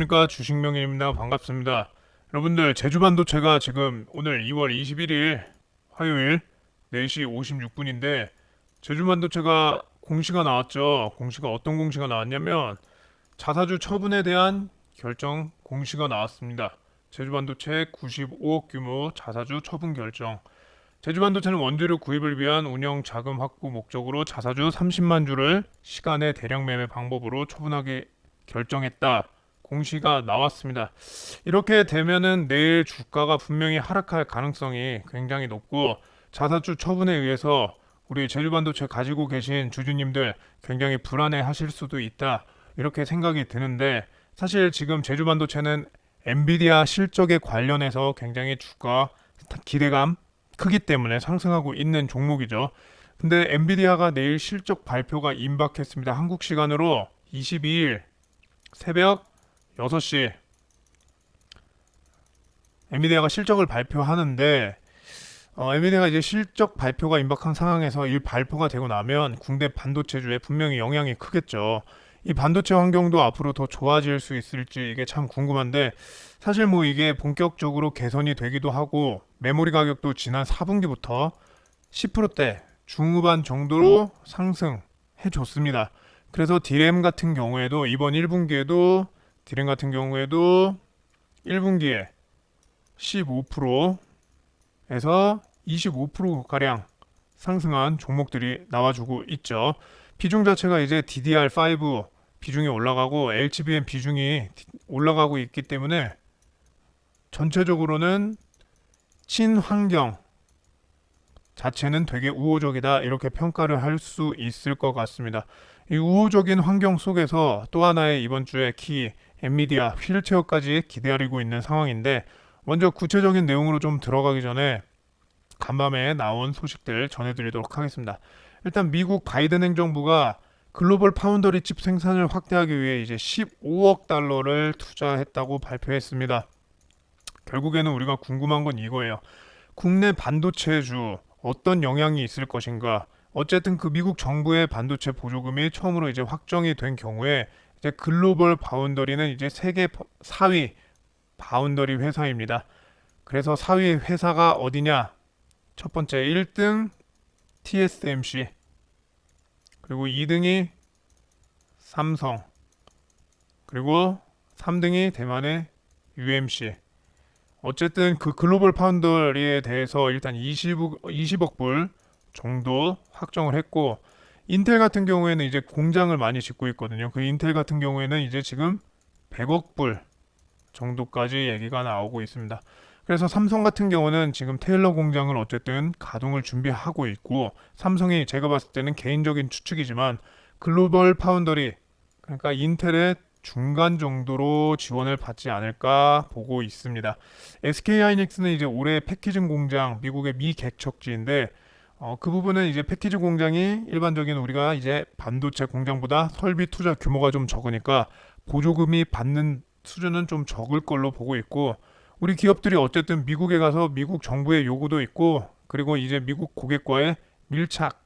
안녕하십니까, 주식명인입니다. 반갑습니다. 여러분들, 제주반도체가 지금 오늘 2월 21일 화요일 4시 56분인데 제주반도체가 공시가 나왔죠. 공시가 어떤 공시가 나왔냐면 자사주 처분에 대한 결정 공시가 나왔습니다. 제주반도체 95억 규모 자사주 처분 결정. 제주반도체는 원재료 구입을 위한 운영 자금 확보 목적으로 자사주 30만 주를 시간의 대량 매매 방법으로 처분하게 결정했다. 공시가 나왔습니다. 이렇게 되면은 내일 주가가 분명히 하락할 가능성이 굉장히 높고 자사주 처분에 의해서 우리 제주반도체 가지고 계신 주주님들 굉장히 불안해 하실 수도 있다. 이렇게 생각이 드는데 사실 지금 제주반도체는 엔비디아 실적에 관련해서 굉장히 주가 기대감 크기 때문에 상승하고 있는 종목이죠. 근데 엔비디아가 내일 실적 발표가 임박했습니다. 한국 시간으로 22일 새벽 6시 엔비디아가 실적을 발표하는데 엔비디아가 이제 실적 발표가 임박한 상황에서 이 발표가 되고 나면 국내 반도체주에 분명히 영향이 크겠죠. 이 반도체 환경도 앞으로 더 좋아질 수 있을지 이게 참 궁금한데 사실 뭐 이게 본격적으로 개선이 되기도 하고 메모리 가격도 지난 4분기부터 10%대 중후반 정도로 상승해 줬습니다. 그래서 디램 같은 경우에도 이번 1분기에도 디램 같은 경우에도 1분기에 15%에서 25%가량 상승한 종목들이 나와주고 있죠. 비중 자체가 이제 DDR5 비중이 올라가고 HBM 비중이 올라가고 있기 때문에 전체적으로는 친환경 자체는 되게 우호적이다 이렇게 평가를 할 수 있을 것 같습니다. 이 우호적인 환경 속에서 또 하나의 이번 주에 키 엔비디아 휠체어까지 기다리고 있는 상황인데 먼저 구체적인 내용으로 좀 들어가기 전에 간밤에 나온 소식들 전해드리도록 하겠습니다. 일단 미국 바이든 행정부가 글로벌 파운더리 칩 생산을 확대하기 위해 이제 15억 달러를 투자했다고 발표했습니다. 결국에는 우리가 궁금한 건 이거예요. 국내 반도체주 어떤 영향이 있을 것인가? 어쨌든 그 미국 정부의 반도체 보조금이 처음으로 이제 확정이 된 경우에 이제 글로벌 바운더리는 이제 세계 4위 바운더리 회사입니다. 그래서 4위 회사가 어디냐? 첫 번째 1등 TSMC, 그리고 2등이 삼성, 그리고 3등이 대만의 UMC. 어쨌든 그 글로벌 파운더리에 대해서 일단 20억 불 정도 확정을 했고 인텔 같은 경우에는 이제 공장을 많이 짓고 있거든요. 그 인텔 같은 경우에는 이제 지금 100억 불 정도까지 얘기가 나오고 있습니다. 그래서 삼성 같은 경우는 지금 테일러 공장을 어쨌든 가동을 준비하고 있고 삼성이 제가 봤을 때는 개인적인 추측이지만 글로벌 파운더리 그러니까 인텔의 중간 정도로 지원을 받지 않을까 보고 있습니다. SK하이닉스는 이제 올해 패키징 공장 미국의 미개척지인데 그 부분은 이제 패키지 공장이 일반적인 우리가 이제 반도체 공장보다 설비 투자 규모가 좀 적으니까 보조금이 받는 수준은 좀 적을 걸로 보고 있고 우리 기업들이 어쨌든 미국에 가서 미국 정부의 요구도 있고 그리고 이제 미국 고객과의 밀착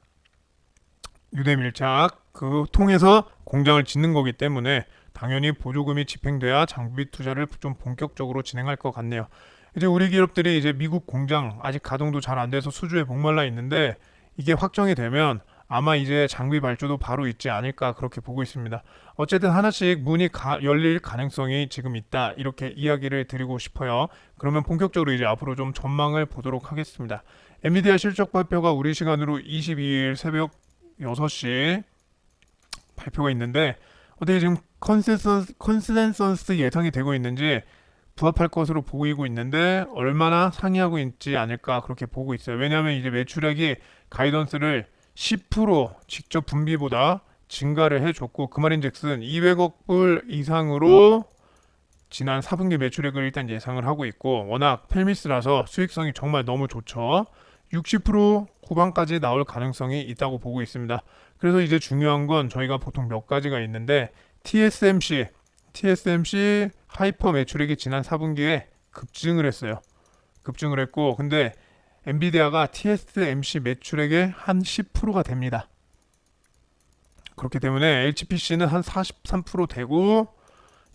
유대 밀착 그 통해서 공장을 짓는 거기 때문에 당연히 보조금이 집행돼야 장비 투자를 좀 본격적으로 진행할 것 같네요. 이제 우리 기업들이 이제 미국 공장 아직 가동도 잘 안 돼서 수주에 목말라 있는데 이게 확정이 되면 아마 이제 장비 발주도 바로 있지 않을까 그렇게 보고 있습니다. 어쨌든 하나씩 문이 열릴 가능성이 지금 있다 이렇게 이야기를 드리고 싶어요. 그러면 본격적으로 이제 앞으로 좀 전망을 보도록 하겠습니다. 엔비디아 실적 발표가 우리 시간으로 22일 새벽 6시 발표가 있는데 어떻게 지금 컨센서스 예상이 되고 있는지 부합할 것으로 보이고 있는데 얼마나 상회하고 있지 않을까 그렇게 보고 있어요. 왜냐하면 이제 매출액이 가이던스를 10% 직접 분비보다 증가를 해줬고 그 말인즉슨 200억 불 이상으로 지난 4분기 매출액을 일단 예상을 하고 있고 워낙 펠미스라서 수익성이 정말 너무 좋죠. 60% 후반까지 나올 가능성이 있다고 보고 있습니다. 그래서 이제 중요한 건 저희가 보통 몇 가지가 있는데 TSMC 하이퍼 매출액이 지난 4분기에 급증을 했어요. 급증을 했고 근데 엔비디아가 TSMC 매출액의 한 10%가 됩니다. 그렇기 때문에 HPC는 한 43% 되고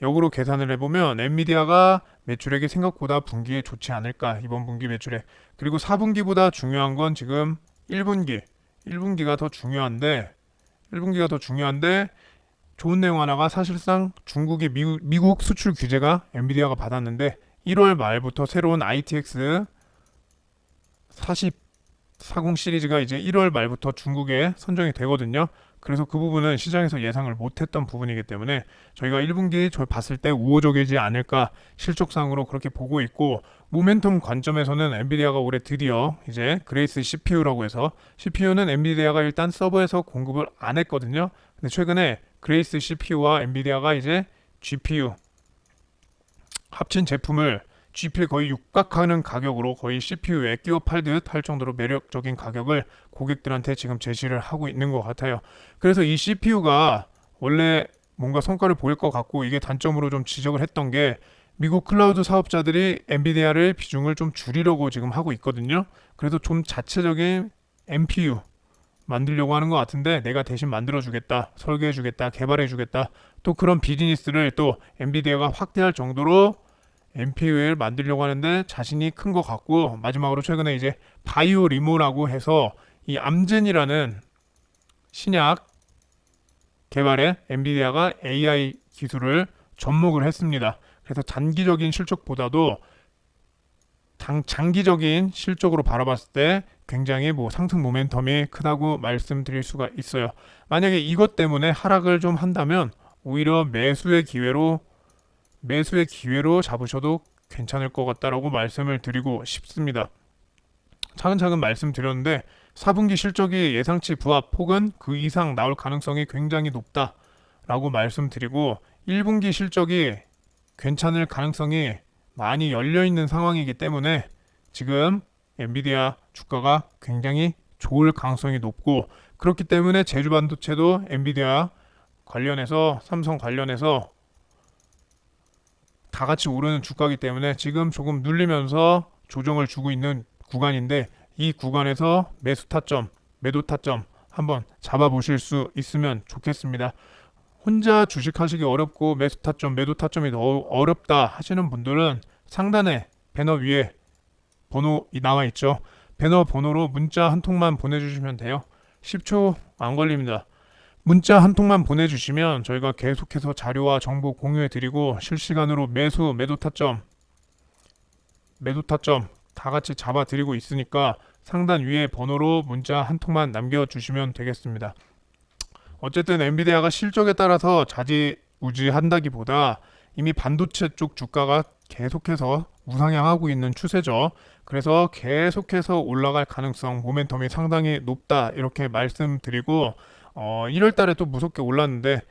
역으로 계산을 해보면 엔비디아가 매출액이 생각보다 분기에 좋지 않을까, 이번 분기 매출액. 그리고 4분기보다 중요한 건 지금 1분기. 1분기가 더 중요한데 1분기가 더 중요한데 좋은 내용 하나가 사실상 중국의 미국 수출 규제가 엔비디아가 받았는데 1월 말부터 새로운 ITX 40 시리즈가 이제 1월 말부터 중국에 선정이 되거든요. 그래서 그 부분은 시장에서 예상을 못했던 부분이기 때문에 저희가 1분기 저 봤을 때 우호적이지 않을까, 실적상으로 그렇게 보고 있고, 모멘텀 관점에서는 엔비디아가 올해 드디어 이제 그레이스 CPU라고 해서, CPU는 엔비디아가 일단 서버에서 공급을 안 했거든요. 근데 최근에 그레이스 CPU와 엔비디아가 이제 GPU 합친 제품을 GPU에 거의 육박하는 가격으로 거의 CPU에 끼워 팔듯 할 정도로 매력적인 가격을 고객들한테 지금 제시를 하고 있는 것 같아요. 그래서 이 CPU가 원래 뭔가 성과를 보일 것 같고, 이게 단점으로 좀 지적을 했던 게 미국 클라우드 사업자들이 엔비디아를 비중을 좀 줄이려고 지금 하고 있거든요. 그래서 좀 자체적인 NPU 만들려고 하는 것 같은데, 내가 대신 만들어주겠다, 설계해주겠다, 개발해주겠다, 또 그런 비즈니스를 또 엔비디아가 확대할 정도로 NPU를 만들려고 하는데 자신이 큰 것 같고, 마지막으로 최근에 이제 바이오 리모라고 해서 이 암젠이라는 신약 개발에 엔비디아가 AI 기술을 접목을 했습니다. 그래서 단기적인 실적보다도 장기적인 실적으로 바라봤을 때 굉장히 뭐 상승 모멘텀이 크다고 말씀드릴 수가 있어요. 만약에 이것 때문에 하락을 좀 한다면 오히려 매수의 기회로 잡으셔도 괜찮을 것 같다라고 말씀을 드리고 싶습니다. 차근차근 말씀드렸는데 4분기 실적이 예상치 부합 혹은 그 이상 나올 가능성이 굉장히 높다라고 말씀드리고, 1분기 실적이 괜찮을 가능성이 많이 열려 있는 상황이기 때문에 지금 엔비디아 주가가 굉장히 좋을 가능성이 높고, 그렇기 때문에 제주 반도체도 엔비디아 관련해서, 삼성 관련해서 다 같이 오르는 주가이기 때문에 지금 조금 눌리면서 조정을 주고 있는 구간인데, 이 구간에서 매수 타점, 매도 타점 한번 잡아보실 수 있으면 좋겠습니다. 혼자 주식하시기 어렵고 매수 타점, 매도 타점이 너무 어렵다 하시는 분들은 상단에 배너 위에 번호 나와 있죠. 배너 번호로 문자 한 통만 보내주시면 돼요. 10초 안 걸립니다. 문자 한 통만 보내주시면 저희가 계속해서 자료와 정보 공유해드리고, 실시간으로 매수, 매도 타점 다 같이 잡아드리고 있으니까 상단 위에 번호로 문자 한 통만 남겨주시면 되겠습니다. 어쨌든 엔비디아가 실적에 따라서 좌지우지한다기보다 이미 반도체 쪽 주가가 계속해서 우상향하고 있는 추세죠. 그래서 계속해서 올라갈 가능성, 모멘텀이 상당히 높다 이렇게 말씀드리고, 1월 달에 또 무섭게 올랐는데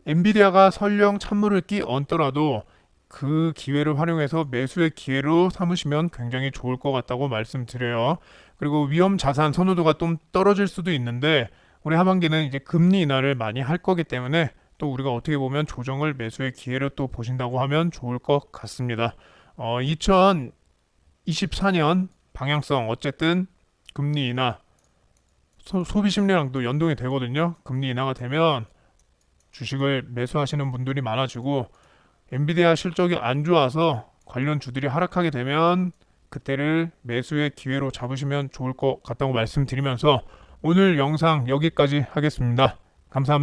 엔비디아가 설령 찬물을 끼얹더라도 그 기회를 활용해서 매수의 기회로 삼으시면 굉장히 좋을 것 같다고 말씀드려요. 그리고 위험 자산 선호도가 좀 떨어질 수도 있는데 올해 하반기는 이제 금리 인하를 많이 할 거기 때문에 또 우리가 어떻게 보면 조정을 매수의 기회로 또 보신다고 하면 좋을 것 같습니다. 2024년 방향성, 어쨌든 금리 인하, 소비 심리랑도 연동이 되거든요. 금리 인하가 되면 주식을 매수하시는 분들이 많아지고, 엔비디아 실적이 안 좋아서 관련 주들이 하락하게 되면 그때를 매수의 기회로 잡으시면 좋을 것 같다고 말씀드리면서 오늘 영상 여기까지 하겠습니다. 감사합니다.